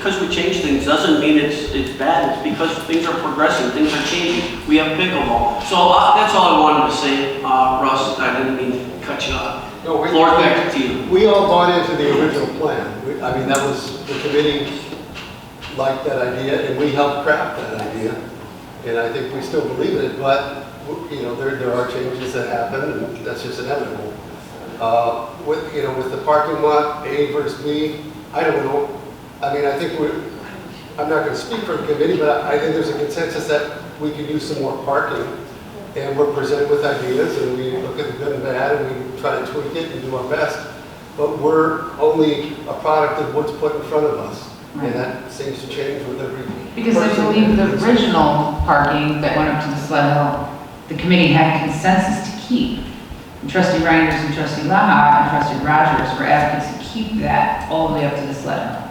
because we change things doesn't mean it's bad. It's because things are progressing, things are changing. We have pickleball. So that's all I wanted to say, Russ. I didn't mean to cut you off. No, Floor back to you. We all bought into the original plan. I mean, that was, the committee liked that idea, and we helped craft that idea. And I think we still believe in it, but, you know, there are changes that happen, and that's just inevitable. With the parking lot, A versus B, I don't know. I mean, I think I'm not going to speak for the committee, but I think there's a consensus that we could use some more parking. And we're presented with ideas, and we look at the good and bad, and we try to tweak it and do our best. But we're only a product of what's put in front of us. Right. And that seems to change with every Because I believe the original parking that went up to the sled hill, the committee had consensus to keep. And Trustee Reinders and Trustee Laha and Trustee Rogers were advocates to keep that all the way up to the sled hill.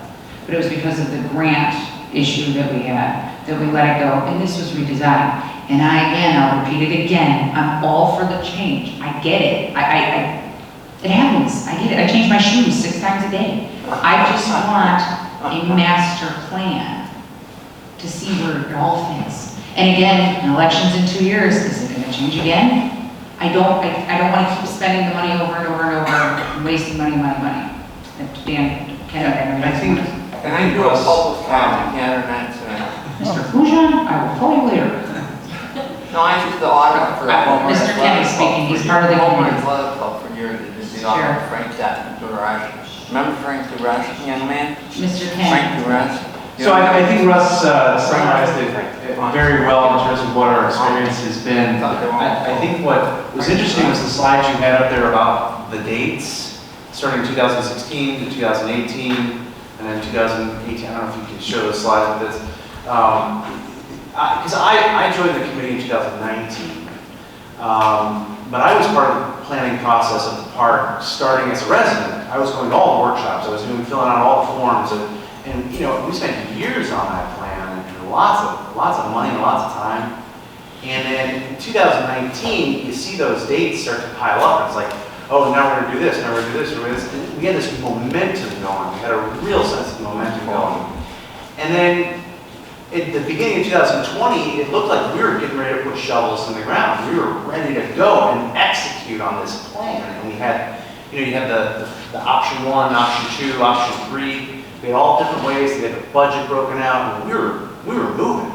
But it was because of the grant issue that we had that we let it go, and this was redesigned. And I'll repeat it again, I'm all for the change. I get it. It happens. I get it. I change my shoes 6 times a day. I just want a master plan to see where it all fits. And again, elections in 2 years, is it going to change again? I don't want to keep spending the money over and over and over and wasting money. Dan, I think, can I do a public comment? Mr. Fujian, I will call you later. No, I just the audit for Mr. Kenny speaking, he's part of the Homeland committee. Athletic Club for years, the audit Frank Durash. Remember Frank Durash, young man? Mr. Frank Kenny. Durash? So I think Russ summarized it very well in terms of what our experience has been. I think what was interesting was the slides you had up there about the dates, starting 2016 to 2018, and then 2018. I don't know if you can show those slides with this. Because I joined the committee in 2019, but I was part of the planning process of the park starting as a resident. I was going to all the workshops. I was filling out all the forms, and you know, we spent years on that plan and lots of money and lots of time. And then in 2019, you see those dates start to pile up. It's like, oh, now we're going to do this, now we're going to do this, we're going to do this. And we had this momentum going. We had a real sense of momentum going. And then at the beginning of 2020, it looked like we were getting ready to put shovels in the ground. We were ready to go and execute on this plan. And we had, you had the option 1, option 2, option 3. We had all different ways. We had the budget broken out, and we were moving.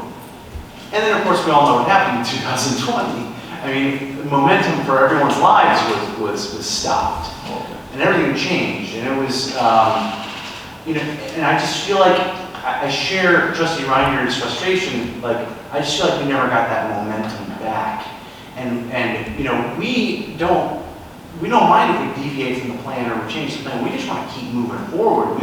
And then, of course, we all know what happened in 2020. I mean, the momentum for everyone's lives was stopped, and everything changed. And it was, and I just feel like I share Trustee Reiner's frustration. Like, I just feel like we never got that momentum back. And we don't mind if we deviate from the plan or we change the plan. We just want to keep moving forward.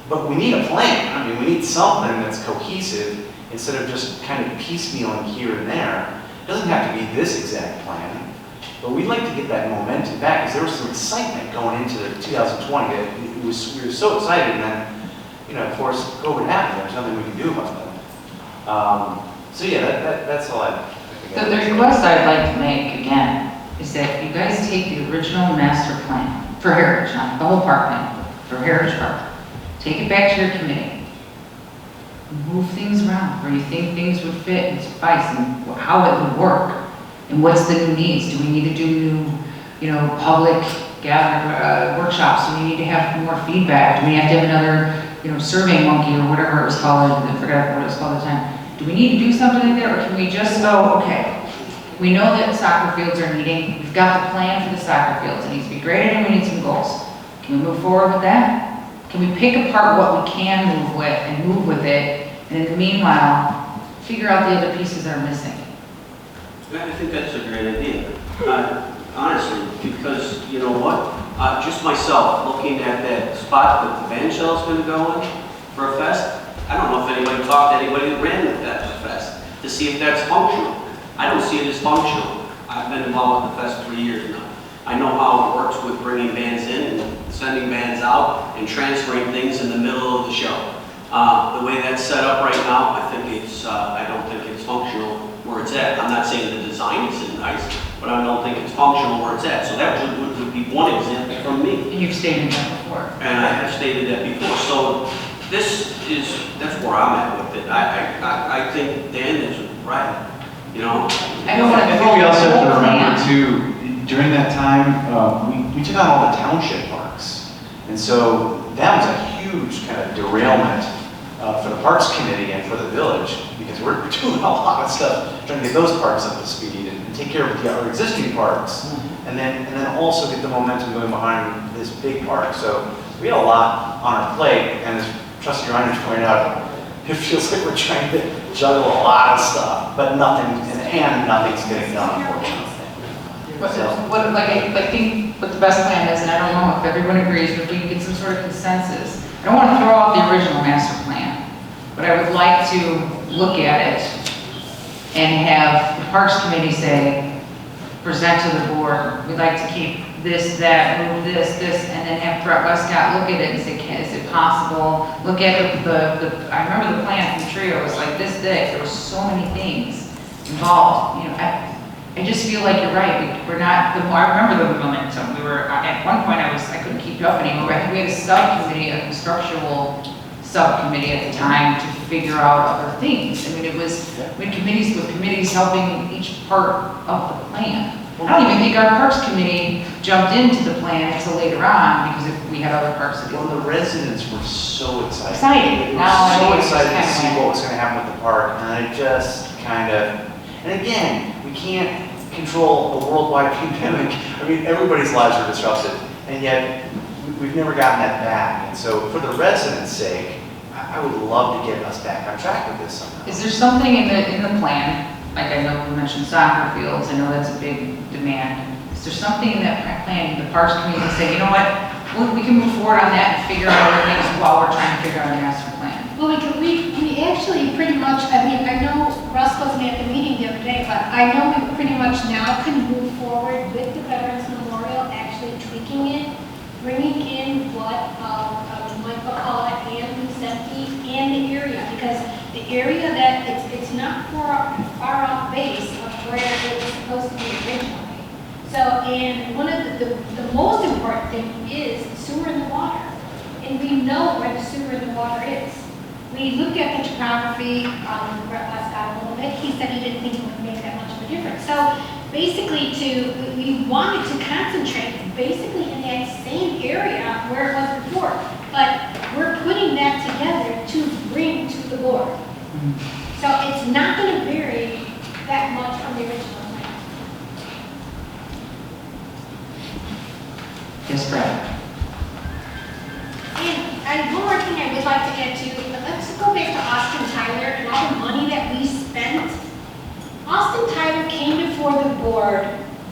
But we need a plan. I mean, we need something that's cohesive instead of just kind of piecemealing here and there. It doesn't have to be this exact plan, but we'd like to get that momentum back because there was some excitement going into 2020. We were so excited, and then, of course, COVID happened. There's nothing we can do about that. So yeah, that's all I think. The request I'd like to make again is that you guys take the original master plan for Heritage, not the whole park plan, for Heritage Park. Take it back to your committee. Move things around where you think things would fit and suffice, and how it would work, and what's the new needs. Do we need to do new, public workshops? Do we need to have more feedback? Do we have to have another, survey monkey or whatever it was called? I forgot what it was called at the time. Do we need to do something like that, or can we just go, okay, we know that soccer fields are needing, we've got the plan for the soccer fields, it needs to be graded and we need some goals. Can we move forward with that? Can we pick apart what we can move with and move with it, and in the meanwhile, figure out the other pieces that are missing? I think that's a great idea, honestly, because you know what? Just myself, looking at that spot that the band shell's going to go in for a fest, I don't know if anybody talked to anybody that ran that fest to see if that's functional. I don't see it as functional. I've been involved with the fest for years now. I know how it works with bringing bands in and sending bands out and transferring things in the middle of the show. The way that's set up right now, I don't think it's functional where it's at. I'm not saying the design isn't nice, but I don't think it's functional where it's at. So that would be one example from me. And you've stated that before. And I have stated that before. So that's where I'm at with it. I think Dan is right, you know? I don't want I to think we also have to throw remember the too, during that time, we took on all the township parks. And so that was a huge kind of derailment for the Parks Committee and for the village, because we're doing a lot of stuff, trying to get those parks up to speed and take care of our existing parks. And then also get the momentum going behind this big park. So we had a lot on our plate, and as Trustee Reiner pointed out, it feels like we're trying to juggle a lot of stuff, but nothing's getting done, unfortunately. I think what the best plan is, and I don't know if everyone agrees, but we can get some sort of consensus. I don't want to throw out the original master plan, but I would like to look at it and have the Parks Committee say, present to the board, we'd like to keep this, that, move this, and then have Brett Westcott look at it and say, is it possible? Look at I remember the plan from Trio, it was like this thick, there were so many things involved, you know. I just feel like you're right. We're not, I remember the momentum. We were, at one point I couldn't keep up anymore. We had a subcommittee, a structural subcommittee at the time to figure out other things. I mean, it was, we had committees with committees helping each part of the plan. I don't even think our Parks Committee jumped into the plan until later on because we had other parks to do. Well, the residents were so excited. Excited. They were so excited to see what was going to happen with the park, and I just kind of, and again, we can't control a worldwide pandemic. I mean, everybody's lives are disrupted, and yet we've never gotten that back. And so for the residents' sake, I would love to get us back on track with this somehow. Is there something in the plan, like I know we mentioned soccer fields, I know that's a big demand. Is there something in that plan, the Parks Committee can say, you know what, we can move forward on that and figure out other things while we're trying to figure out a master plan? Well, we actually pretty much, I mean, I know Russ wasn't at the meeting the other day, but I know we pretty much now can move forward with the Veterans Memorial, actually tweaking it, bringing in what Mike McCullough and Lucenti and the area, because the area that it's not far off base of where it was supposed to be originally. So, and one of the most important thing is sewer and the water. And we know where the sewer and the water is. We looked at the topography on Brett Westcott a little bit. He said he didn't think it would make that much of a difference. So basically we wanted to concentrate basically in that same area where it was before. But we're putting that together to bring to the board. So it's not going to vary that much from the original plan. Yes, Brad. And one more thing I would like to add to, let's go back to Austin Tyler and all the money that we spent. Austin Tyler came before the board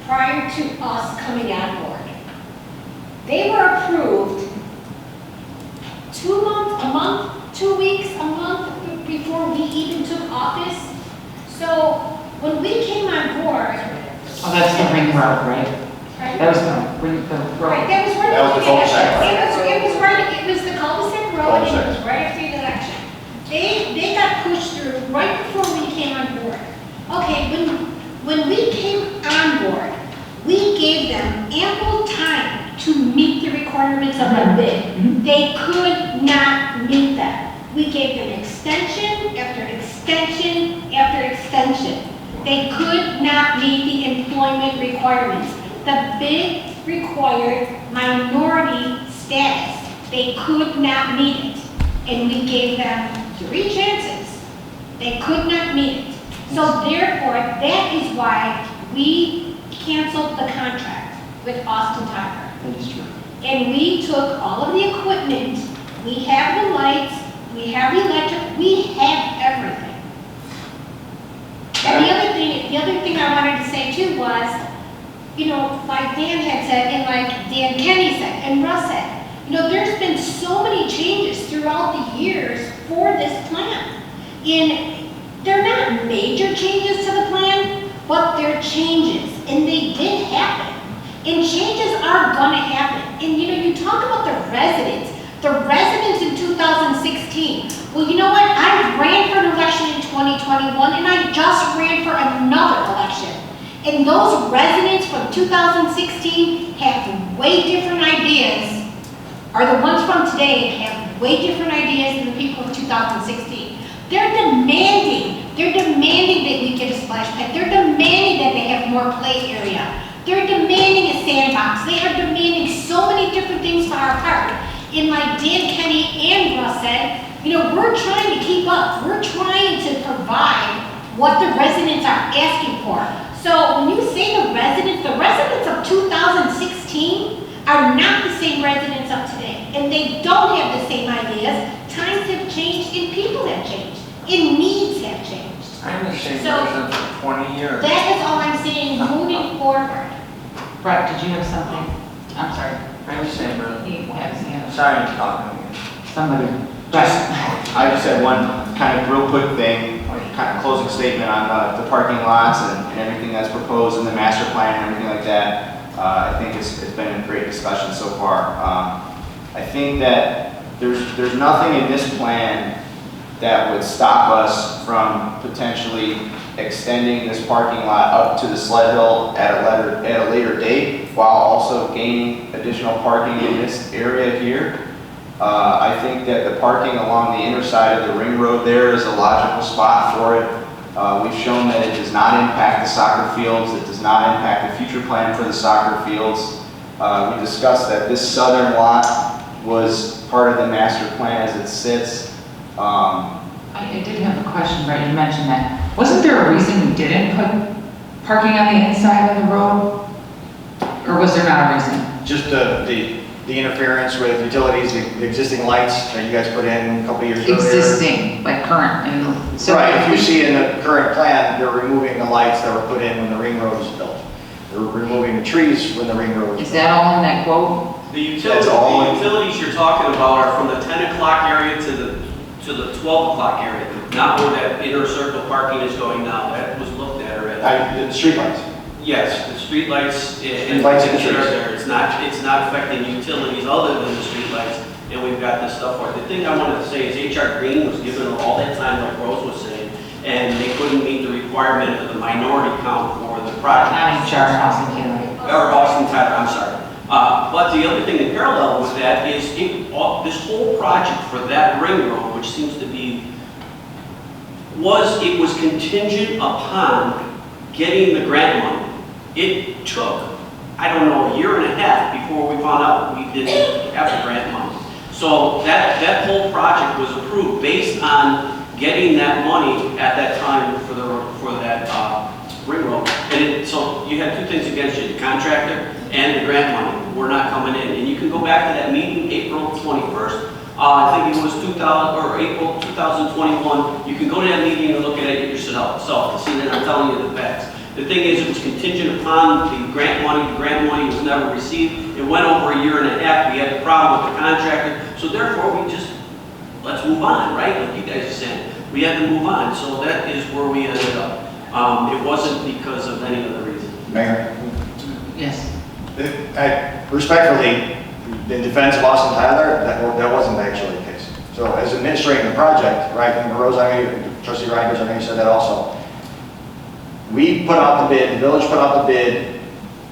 prior to us coming on board. They were approved 2 months, a month, 2 weeks, a month before we even took office. So when we came on board. Oh, that's the ring road, right? Right? That was the ring, the road. Right, that was where That was the cul-de-sac. It was right, it was the cul-de-sac road, and it was right after the election. They got pushed through right before we came on board. Okay, when we came on board, we gave them ample time to meet the requirements of the bid. They could not meet them. We gave them extension after extension after extension. They could not meet the employment requirements. The bid required minority status. They could not meet it. And we gave them 3 chances. They could not meet it. So therefore, that is why we canceled the contract with Austin Tyler. That is true. And we took all of the equipment. We have the lights, we have the electric, we have everything. And the other thing I wanted to say too was, you know, like Dan had said, and like Dan Kenny said, and Russ said, you know, there's been so many changes throughout the years for this plan. And they're not major changes to the plan, but they're changes, and they did happen. And changes are gonna happen. And you know, you talk about the residents in 2016. Well, you know what? I ran for an election in 2021, and I just ran for another election. And those residents from 2016 have way different ideas or the ones from today have way different ideas than the people of 2016. They're demanding that we get a splash pad. They're demanding that they have more play area. They're demanding a sandbox. They are demanding so many different things for our park. And like Dan Kenny and Russ said, you know, we're trying to keep up. We're trying to provide what the residents are asking for. So when you say the residents of 2016 are not the same residents of today. And they don't have the same ideas. Times have changed and people have changed. And needs have changed. I'm the same So- person for 20 years. That is all I'm saying, moving forward. Brett, did you have something? I'm sorry. I'm the same person. He has, yeah, Sorry to talk to you. somebody. Brett. I just had one kind of real quick thing, kind of closing statement on the parking lots and everything that's proposed in the master plan and everything like that. I think it's been a great discussion so far. I think that there's nothing in this plan that would stop us from potentially extending this parking lot up to the sled hill at a later date, while also gaining additional parking in this area here. I think that the parking along the inner side of the ring road there is a logical spot for it. We've shown that it does not impact the soccer fields. It does not impact the future plan for the soccer fields. We discussed that this southern lot was part of the master plan as it sits. I did have a question, Brett, you mentioned that. Wasn't there a reason we didn't put parking on the inside of the road? Or was there not a reason? Just the interference with utilities, the existing lights that you guys put in a couple of years earlier. Existing, like current, and so. Right, if you see in the current plan, they're removing the lights that were put in when the ring road was built. They're removing the trees when the ring road was Is built. that all in that quote? The That's all. utilities you're talking about are from the 10 o'clock area to the 12 o'clock area, not where that inner circle parking is going now. That was looked at already. The streetlights. Yes, the streetlights in Lights and particular trees. there. It's not affecting utilities other than the streetlights, and we've got this stuff for it. The thing I wanted to say is HR Green was given all that time, like Rose was saying, and they couldn't meet the requirement of the minority count for the project. Not HR, Austin Taylor. Or Austin Tyler, I'm sorry. But the other thing in parallel with that is this whole project for that ring road, which seems to be, it was contingent upon getting the grant money. It took, I don't know, a year and a half before we found out we didn't have the grant money. So that whole project was approved based on getting that money at that time for that ring road. And so you had two things against you, the contractor and the grant money were not coming in. And you can go back to that meeting, April 21st. I think it was April 2021. You can go to that meeting and look at it yourself to see that I'm telling you the facts. The thing is, it was contingent upon the grant money. The grant money was never received. It went over a year and a half. We had a problem with the contractor. So therefore, let's move on, right? Like you guys are saying, we had to move on. So that is where we ended up. It wasn't because of any other reason. Mayor, Yes. respectfully, in defense of Austin Tyler, that wasn't actually the case. So as administrating the project, right, and Rose, Trustee Reinders, I know you said that also. We put out the bid, the village put out the bid,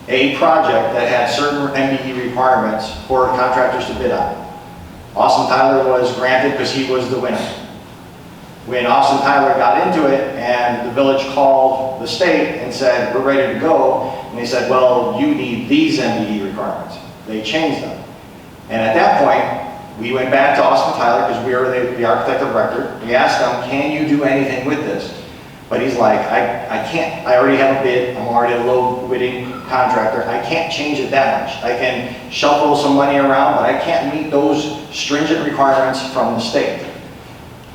a project that had certain MBE requirements for contractors to bid on. Austin Tyler was granted because he was the winner. When Austin Tyler got into it and the village called the state and said, we're ready to go, and they said, well, you need these MBE requirements. They changed them. And at that point, we went back to Austin Tyler because we were the architect of record. We asked him, can you do anything with this? But he's like, I can't, I already have a bid, I'm already a low bidding contractor, I can't change it that much. I can shuffle some money around, but I can't meet those stringent requirements from the state.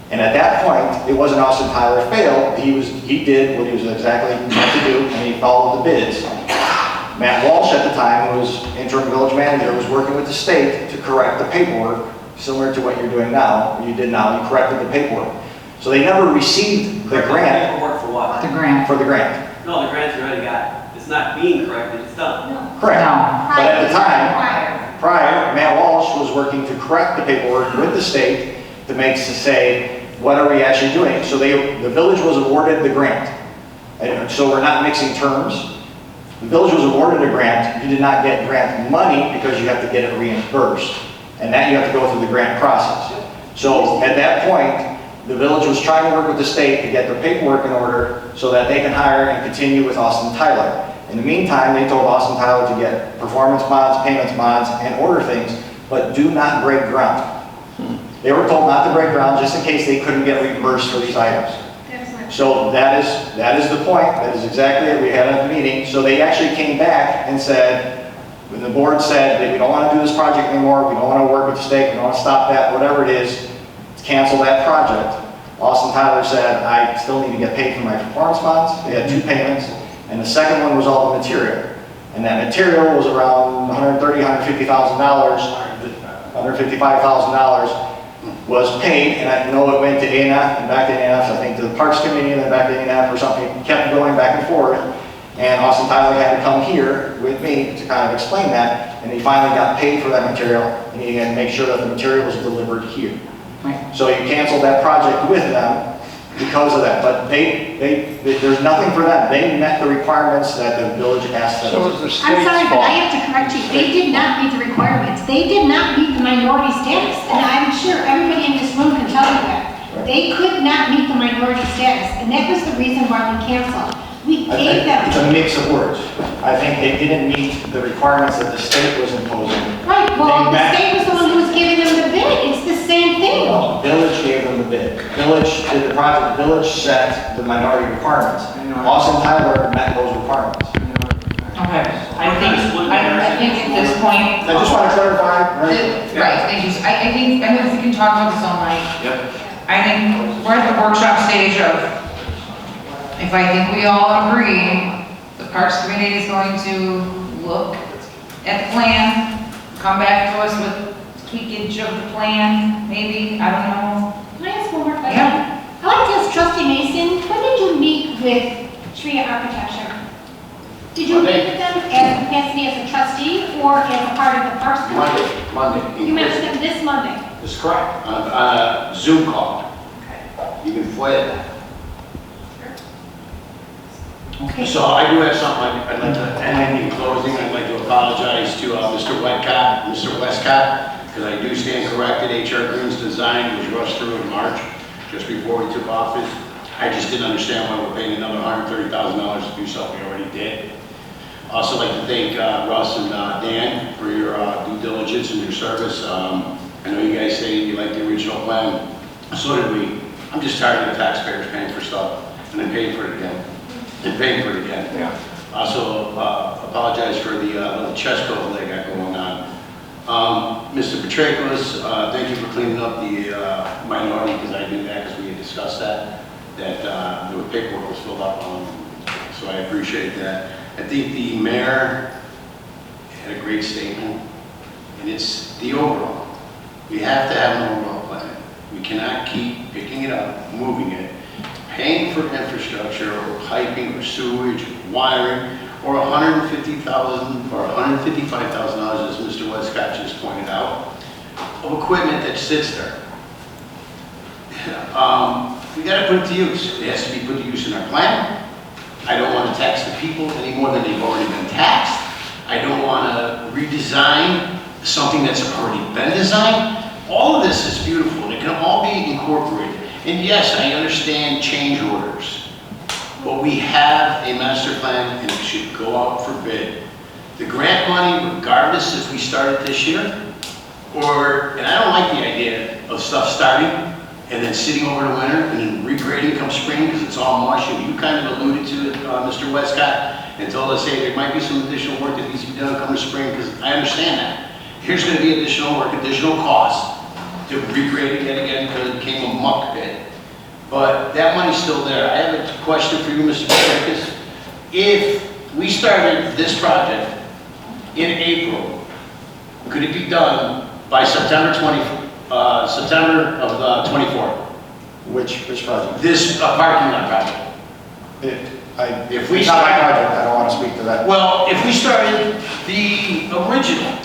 And at that point, it wasn't Austin Tyler failed, he did what he was exactly meant to do, and he followed the bids. Matt Walsh at the time, who was interim village manager, was working with the state to correct the paperwork, similar to what you're doing now, or you did now, you corrected the paperwork. So they never received the grant. Paperwork for what? The grant. For the grant. No, the grant's already got it. It's not being corrected, it's done. Correct. No. But at the time, prior, Matt Walsh was working to correct the paperwork with the state to say, what are we actually doing? So the village was awarded the grant. And so we're not mixing terms. The village was awarded a grant. You did not get grant money because you have to get it reimbursed. and that you have to go through the grant process. So at that point, the village was trying to work with the state to get their paperwork in order so that they can hire and continue with Austin Tyler. In the meantime, they told Austin Tyler to get performance bonds, payments bonds, and order things, but do not break ground. They were told not to break ground just in case they couldn't get reimbursed for these items. So that is the point. That is exactly it. We had a meeting. So they actually came back and said, when the board said that we don't want to do this project anymore, we don't want to work with the state, we don't want to stop that, whatever it is, cancel that project. Austin Tyler said, I still need to get paid for my performance bonds. They had 2 payments. And the second one was all the material. And that material was around $150,000, $155,000 was paid, and I know it went to A&F and back to A&F, I think to the Parks Committee and then back to A&F or something, kept going back and forth. And Austin Tyler had to come here with me to kind of explain that, and he finally got paid for that material, and he had to make sure that the material was delivered here. So you canceled that project with them because of that, but there's nothing for them. They met the requirements that the village asked them. So it was the I'm state's sorry, but fault. I have to correct you. They did not meet the requirements. They did not meet the minority status. And I'm sure everybody in this room can tell you that. They could not meet the minority status. And that was the reason why we canceled. We paid It's them. a mix of words. I think they didn't meet the requirements that the state was imposing. Right, well, They the met- state was the one who was giving them the bid. It's the same thing. No, Village gave them the bid. Village did the project, Village set the minority requirements. Austin Tyler met those requirements. Okay, I think at this point. I just want to clarify, right? Right, thank you. I think we can talk about this all night. Yep. I think we're at the workshop stage of, if I think we all agree, the Parks Committee is going to look at the plan, come back to us with tweakage of the plan, maybe, I don't know. Can I ask one more question? Yeah. I like to ask Trustee Mason, when did you meet with Tria Architecture? Did you meet with them as capacity as a trustee or as a part of the Parks Committee? Monday. You met with them this Monday? That's correct. On a Zoom call. You can FOIA that. Okay. So I do have something I'd like to, and in closing, I'd like to apologize to Mr. Westcott, Mr. Westcott, because I do stand corrected. HR Green's design was rushed through in March, just before we took office. I just didn't understand why we're paying another $130,000 to do something we already did. Also like to thank Russ and Dan for your due diligence and your service. I know you guys say you like the original plan, so did we. I'm just tired of the taxpayers paying for stuff and then paying for it again. And paying for it again. Yeah. Also, apologize for the little chest cold that I got going on. Mr. Petrakos, thank you for cleaning up the minority, because I knew that, because we had discussed that the paperwork was filled up on, so I appreciate that. I think the mayor had a great statement, and it's the overall. We have to have an overall plan. We cannot keep picking it up, moving it, paying for infrastructure or piping or sewage, or wiring, or $150,000 or $155,000, as Mr. Westcott just pointed out, of equipment that sits there. We got to put it to use. It has to be put to use in our plan. I don't want to tax the people any more than they've already been taxed. I don't want to redesign something that's already been designed. All of this is beautiful, and it can all be incorporated. And yes, I understand change orders, but we have a master plan and it should go out for bid. The grant money, regardless if we start it this year, and I don't like the idea of stuff starting and then sitting over the winter and then regrading come spring because it's all mush, and you kind of alluded to it, Mr. Westcott, and told us, hey, there might be some additional work that needs to be done come the spring, because I understand that. Here's going to be additional work, additional cost to regrade it yet again because it became a muck pit. But that money's still there. I have a question for you, Mr. Petrakos. If we started this project in April, could it be done by September of the 24th? Which project? This parking lot project. If we It's not my start, project, I don't want to speak to that. well, if we started the original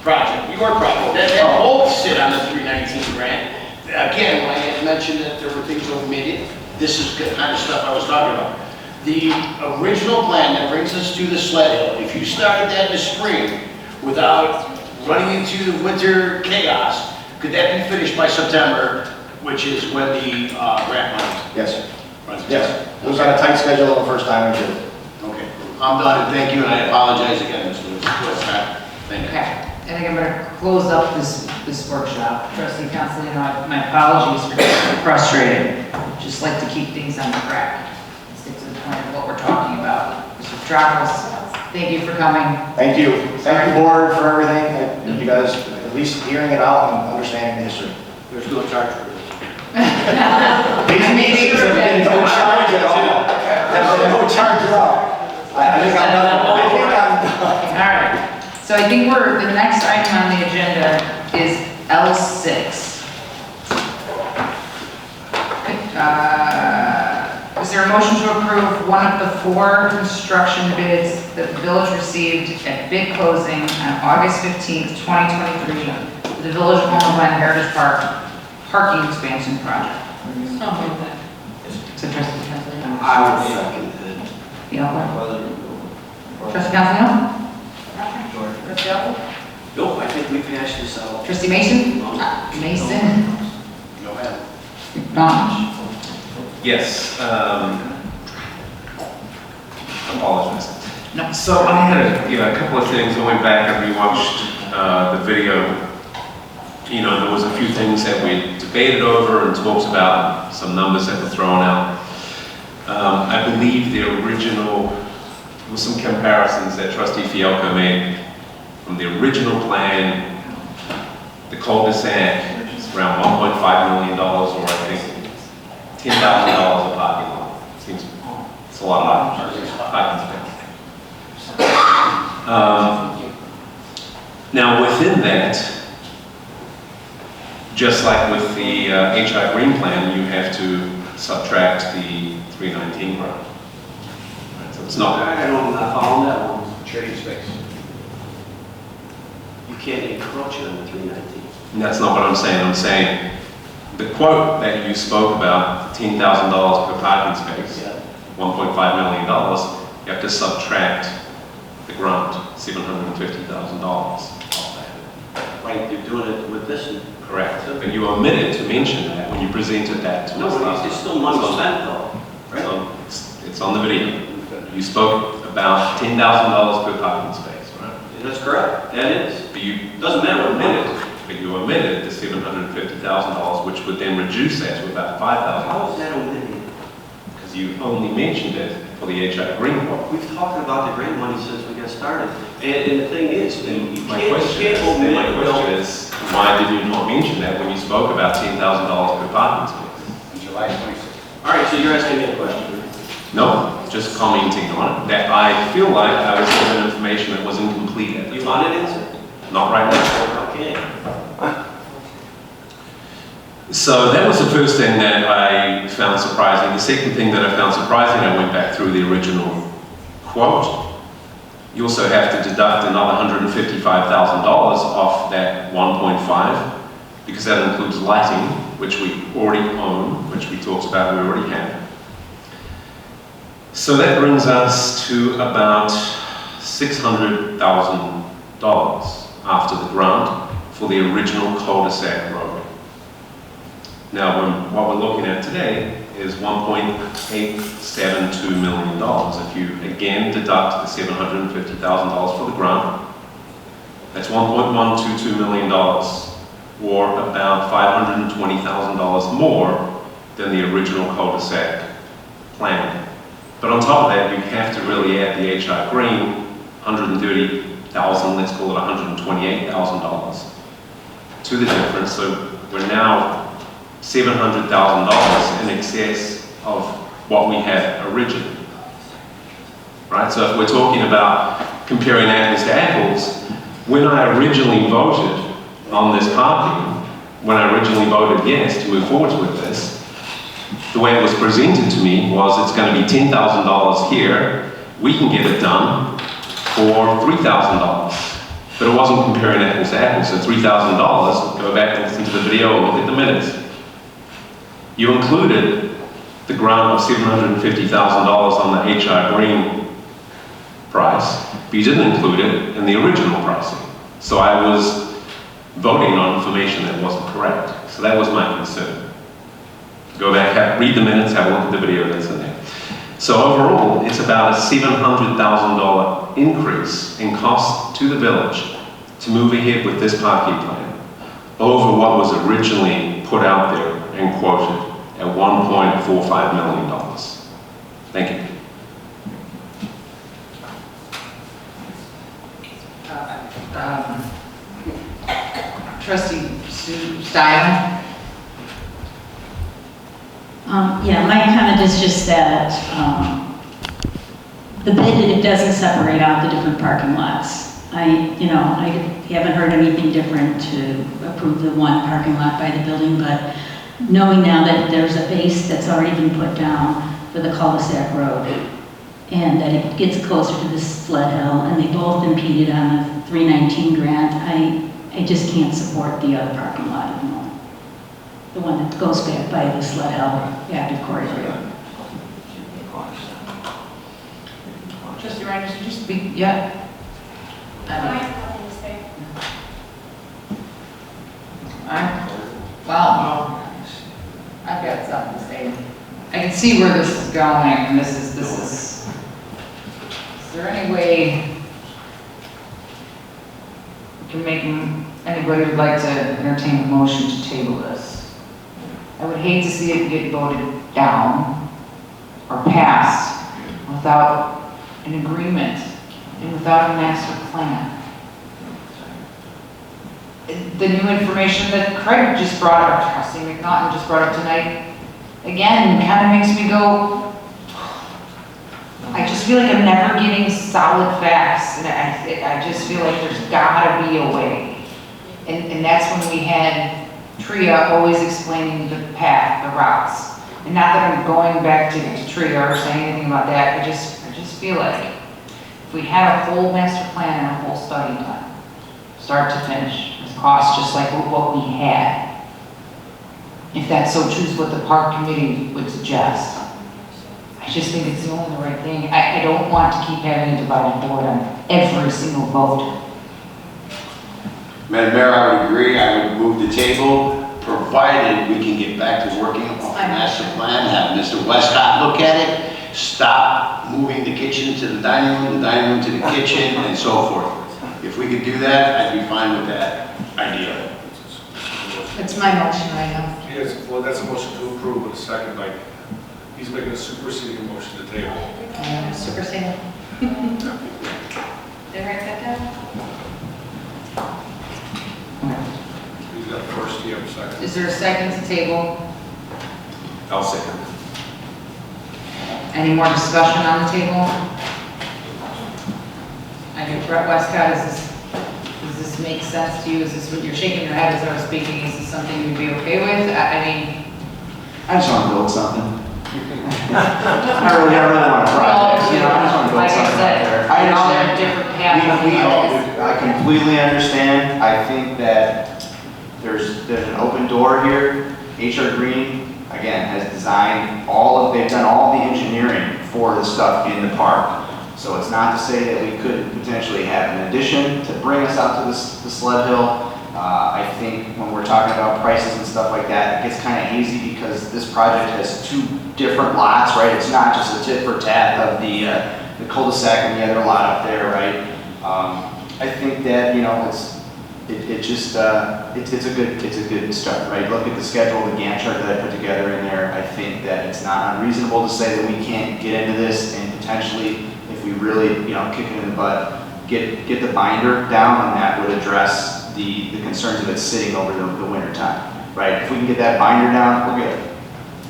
project, your project, that both sit on the 319 grant. Again, when I had mentioned that there were things omitted, this is the kind of stuff I was talking about. The original plan that brings us to the sled hill, if you started that in the spring without running into the winter chaos, could that be finished by September, which is when the grant money Yes, runs? yes. It was on a tight schedule the first time we did it. Okay, I'm done, and thank you, and I apologize again, Mr. Westcott. Thank you. Okay, I think I'm gonna close up this workshop. Trustee Constantino, my apologies for getting frustrated. Just like to keep things on track. Stick to the point of what we're talking about. Mr. Petrakos, thank you for coming. Thank you. Thank you, board, for everything, and you guys at least hearing it out and understanding the history. There's no charge for this. These meetings have been no charge at all. There's been no charge at all. I think I'm done. All right, so I think the next item on the agenda is L6. Is there a motion to approve one of the 4 construction bids that the village received at bid closing on August 15th, 2023, for the Village of Glen Heritage Park parking expansion project? So trustee Constantino? I would second that. Trustee Constantino? Trustee Elwood? Nope, I think we've hashed this out. Trustee Mason? Mason? Go ahead. McDonald? Yes, apologize. No. So I had a couple of things. I went back and rewatched the video. You know, there was a few things that we debated over and talked about, some numbers that were thrown out. I believe the original, there was some comparisons that Trustee Fielko made from the original plan, the cul-de-sac is around $1.5 million, or I think $10,000 a parking lot. Seems it's a lot of parking space. Now within that, just like with the HI Green plan, you have to subtract the 319 grant. Right, so it's not. I'm not following that one. Trading space. You can't encroach on the 319. And that's not what I'm saying. I'm saying the quote that you spoke about, $10,000 per parking space, Yeah. $1.5 million, you have to subtract the grant, $750,000 off that. Right, you're doing it with this one. Correct. But you omitted to mention that when you presented that to No, us. but it's still money spent though, right? So it's on the video. You spoke about $10,000 per parking space, right? That's correct, that is. But you Doesn't matter what you omitted the $750,000, which would then reduce that to about $5,000. How is that omitted? Because you only mentioned it for the HI Green quote. We've talked about the grant money since we got started. And the thing is, you My can't question is, why did you not mention that when you spoke about $10,000 per parking space? July 26th. All right, so you're asking me a question. No, just commenting on it, that I feel like I was given information that was incomplete at the You time. want an answer? Not right now. Okay. So that was the first thing that I found surprising. The second thing that I found surprising, I went back through the original quote. You also have to deduct another $155,000 off that 1.5, because that includes lighting, which we already own, which we talked about, we already have. So that brings us to about $600,000 after the grant for the original cul-de-sac road. Now, what we're looking at today is $1.872 million. If you again deduct the $750,000 for the grant, that's $1.122 million, or about $520,000 more than the original cul-de-sac plan. But on top of that, you have to really add the HI Green, $130,000, let's call it $128,000 to the difference. So we're now $700,000 in excess of what we had originally. Right? So if we're talking about comparing apples to apples, when I originally voted on this parking, when I originally voted yes to move forward with this, the way it was presented to me was it's going to be $10,000 here, we can get it done for $3,000. But it wasn't comparing apples to apples, so $3,000, go back and listen to the video and look at the minutes. You included the grant of $750,000 on the HI Green price, but you didn't include it in the original pricing. So I was voting on information that wasn't correct. So that was my concern. Go back, read the minutes, have a look at the video that's in there. So overall, it's about a $700,000 increase in cost to the village to move ahead with this parking plan over what was originally put out there and quoted at $1.45 million. Thank you. Trustee Stein? Yeah, my comment is just that the bid, it doesn't separate out the different parking lots. I haven't heard anything different to approve the one parking lot by the building, but knowing now that there's a base that's already been put down for the cul-de-sac road, and that it gets closer to the sled hill, and they both impeded on the 319 grant, I just can't support the other parking lot anymore. The one that goes back by the sled hill, active court area. Trustee Reiner, did you speak yet? I have nothing to say. Alright, well, I've got something to say. I can see where this is going, and this is, is there any way we can make, anybody would like to entertain a motion to table this? I would hate to see it get voted down or passed without an agreement and without a master plan. The new information that Craig just brought up, Trustee McNaughton just brought up tonight, again, kind of makes me go, I just feel like I'm never getting solid facts, and I just feel like there's gotta be a way. And that's when we had Tria always explaining the path, the routes. And not that I'm going back to Tria or saying anything about that, I just feel like if we had a whole master plan and a whole study done, start to finish, with costs just like what we had, if that so choose what the park committee would suggest, I just think it's the only right thing. I don't want to keep having a divided board on every single vote. Madam Mayor, I would agree. I would move the table, provided we can get back to working on the master plan, have Mr. Westcott look at it, stop moving the kitchen to the dining room to the kitchen, and so forth. If we could do that, I'd be fine with that idea. It's my motion right now. Yes, well, that's a motion to approve with a second, like, he's making a superseding motion to table. Super single. Did I write that down? He's got first, you have a second. Is there a second to table? I'll second. Any more discussion on the table? I think Brett Westcott, does this make sense to you? Is this what you're shaking your head as I was speaking? Is this something you'd be okay with? I mean, I just want to build something. I really want to project, you know, I just want to build like I something out there. said, I we're all in a understand. different path. I completely understand. I think that there's an open door here. HR Green, again, has designed they've done all the engineering for the stuff in the park. So it's not to say that we couldn't potentially have an addition to bring us out to the sled hill. I think when we're talking about prices and stuff like that, it gets kind of hazy because this project has two different lots, right? It's not just a tit for tat of the cul-de-sac and the other lot up there, right? I think that, you know, it's a good start, right? Look at the schedule, the Gantt chart that I put together in there. I think that it's not unreasonable to say that we can't get into this and potentially, if we really, you know, kick it in the butt, get the binder down, and that would address the concerns of it sitting over the winter time, right? If we can get that binder down, we're good,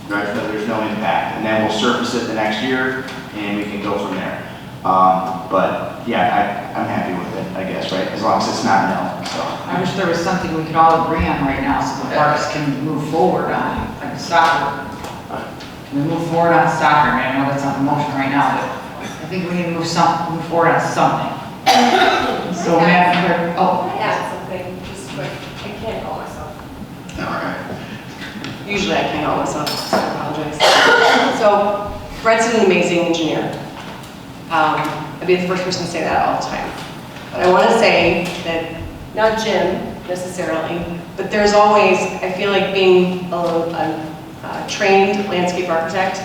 right? So there's no impact, and then we'll surface it the next year, and we can go from there. But yeah, I'm happy with it, I guess, right? As long as it's not no. So I wish there was something we could all agree on right now so the parks can move forward on, like soccer. Can we move forward on soccer? I know that's not in motion right now, but I think we need to move forward on something. So Madam Clerk, I add something, just quick. I can't call myself. All right. Usually I can't call myself, so I apologize. So, Brett's an amazing engineer. I'd be the first person to say that all the time. But I want to say that not Jim necessarily, but there's always, I feel like being a trained landscape architect,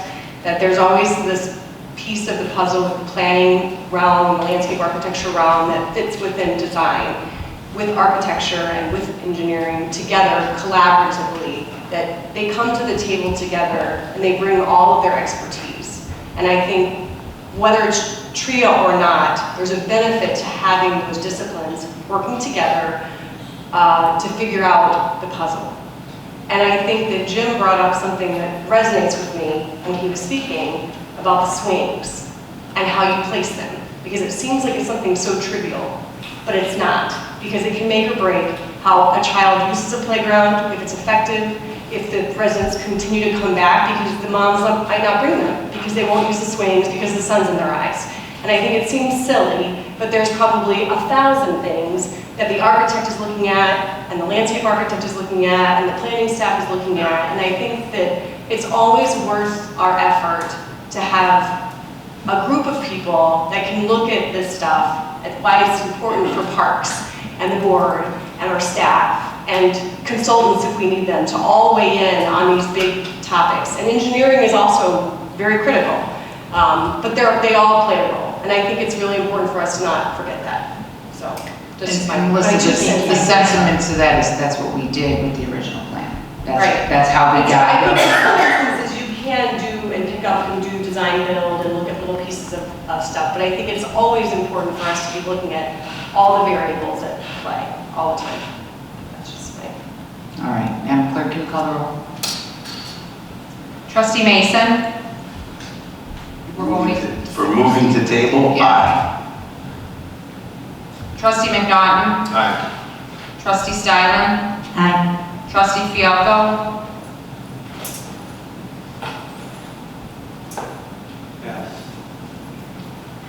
that there's always this piece of the puzzle with the planning realm, the landscape architecture realm that fits within design, with architecture and with engineering together collaboratively, that they come to the table together and they bring all of their expertise. And I think whether it's trio or not, there's a benefit to having those disciplines working together to figure out the puzzle. And I think that Jim brought up something that resonates with me when he was speaking about the swings and how you place them. Because it seems like it's something so trivial, but it's not. Because it can make or break how a child uses a playground, if it's effective, if the residents continue to come back because the moms might not bring them, because they won't use the swings because the sun's in their eyes. And I think it seems silly, but there's probably 1,000 things that the architect is looking at, and the landscape architect is looking at, and the planning staff is looking at, and I think that it's always worth our effort to have a group of people that can look at this stuff, at why it's important for parks, and the board, and our staff, and consultants if we need them, to all weigh in on these big topics. And engineering is also very critical, but they all play a role. And I think it's really important for us to not forget that. So, just my And listen, two cents. the sentiment to that is that's what we did with the original plan. Right. That's how we I got think in it. some instances you can do and pick up and do design build and look at little pieces of stuff, but I think it's always important for us to be looking at all the variables at play all the time. That's just my... All right, Madam Clerk, can you call the roll? Trustee Mason? We're voting. For moving to table, Yeah. aye. Trustee McNaughton? Aye. Trustee Stylen? Aye. Trustee Fialko? Yes.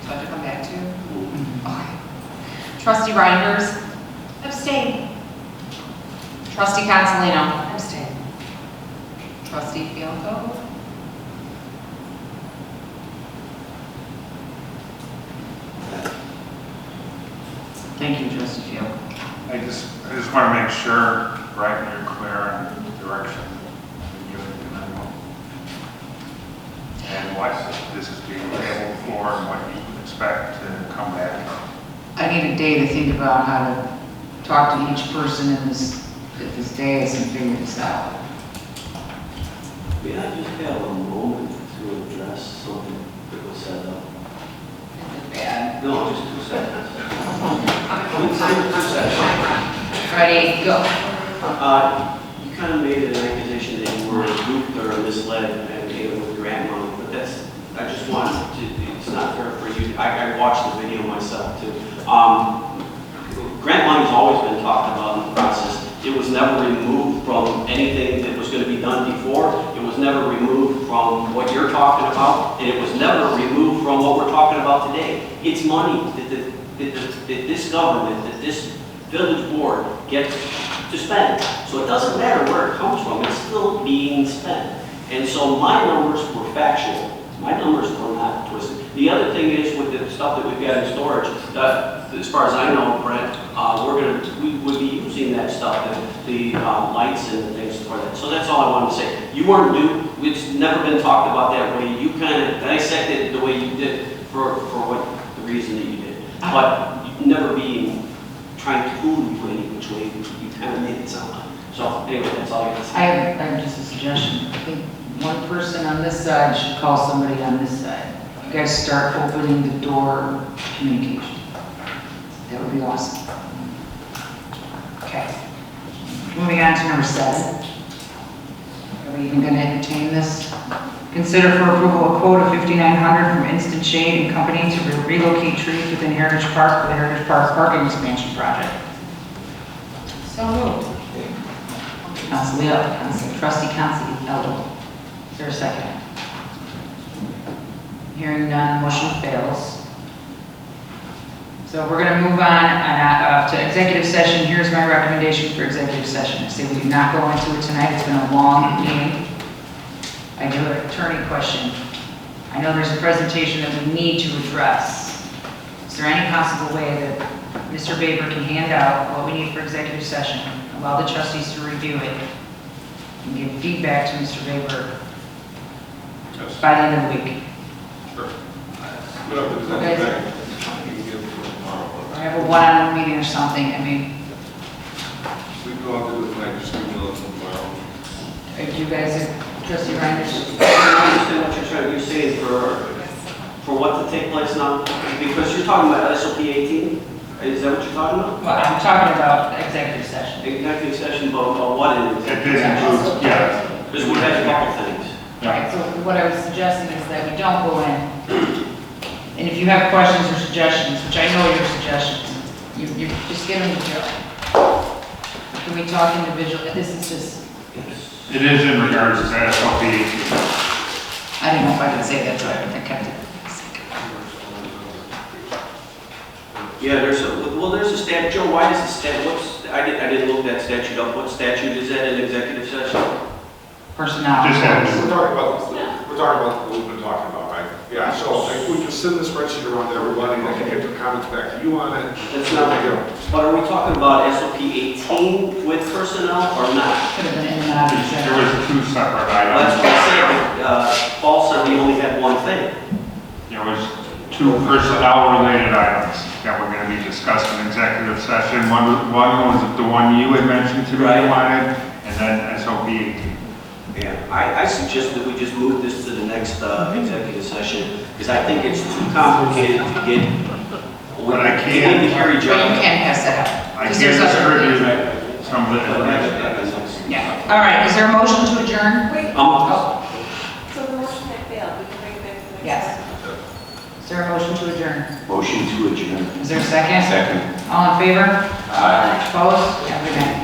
So I have to come back to you? Okay. Trustee Reinders? Abstain. Trustee Consolino? Abstain. Trustee Fialko? Thank you, Trustee Fialko. I just want to make sure, right, you're clear on the direction you're giving to everyone. And what this is being tabled for and what you would expect to come back. I need a day to think about how to talk to each person in this, at this dais and figure this out. May I just have a moment to address something that was said up? Is it bad? No, just 2 seconds. 2 seconds. Ready, go. You kind of made an accusation that you were duped or misled and with grant money, but that's, I just wanted to, it's not fair for you. I watched the video myself too. Grant money's always been talked about in the process. It was never removed from anything that was going to be done before. It was never removed from what you're talking about, and it was never removed from what we're talking about today. It's money that this government, that this village board gets to spend. So it doesn't matter where it comes from, it's still being spent. And so my numbers were factual. My numbers were not twisted. The other thing is with the stuff that we've got in storage, as far as I know, Brent, we would be using that stuff, the lights and the things for that. So that's all I wanted to say. You weren't due. It's never been talked about that way. You kind of dissected the way you did for what the reason that you did. But you never being trying to fool you any which way you kind of made it sound like. So anyway, that's all I got to say. I have just a suggestion. I think one person on this side should call somebody on this side. You guys start opening the door of communication. That would be awesome. Okay. Moving on to number 7. Are we even going to entertain this? Consider for approval a quote of $5,900 from Instant Shade and Company to relocate trees within Heritage Park for the Heritage Park parking expansion project. So moved. Council Leo, Trustee Consolino. Is there a second? Hearing none, motion fails. So we're going to move on to executive session. Here's my recommendation for executive session. I say we do not go into it tonight. It's been a long meeting. I do have an attorney question. I know there's a presentation that we need to address. Is there any possible way that Mr. Baber can hand out what we need for executive session, allow the trustees to review it, and give feedback to Mr. Baber Yes. by the end of the week. Sure. Put up the Okay. back. You can give it to them tomorrow. Or have a one-on-one meeting or something, I mean, We go out to the tonight, just give me a little tomorrow. if you guys, trustee Reinders, I understand what you're saying for what to take place now, because you're talking about SOP 18? Is that what you're talking about? well, I'm talking about executive session. Executive session, but what is It it? did include, yeah. Because we had a couple things. Right, so what I was suggesting is that we don't go in, and if you have questions or suggestions, which I know are your suggestions, you just get them to Joe. Can we talk individually? This is just, It is in regards to SOP 18. I don't know if I can say that, so I kept it. Yeah, there's a statute, Joe, why does the statute, I didn't look that statute up, what statute is that in executive session? Personnel. Just had to- We're talking about what we've been talking about, right? Yeah, so like, we can send the spreadsheet around to everybody, and they can get their comments back to you on it. That's not, but are we talking about SOP 18 with personnel or not? Could have been in and out of There the was two separate Well, that's items. what I said, Paul said we only had one thing. There was two personnel-related items that were going to be discussed in executive session. One was the one you had mentioned to me you wanted, and then SOP 18. Yeah, I suggest that we just move this to the next executive session, because I think it's too complicated to get. But I We need to hear each But you other. can't pass that up. I 'cause can't there's other things. distribute some of the information. Yeah, all right, is there a motion to adjourn? Oh, So the motion that failed, we can bring it back to the next. yes. Is there a motion to adjourn? Motion to adjourn. Is there a second? Second. All in favor? Aye. Opposed? Have a good night.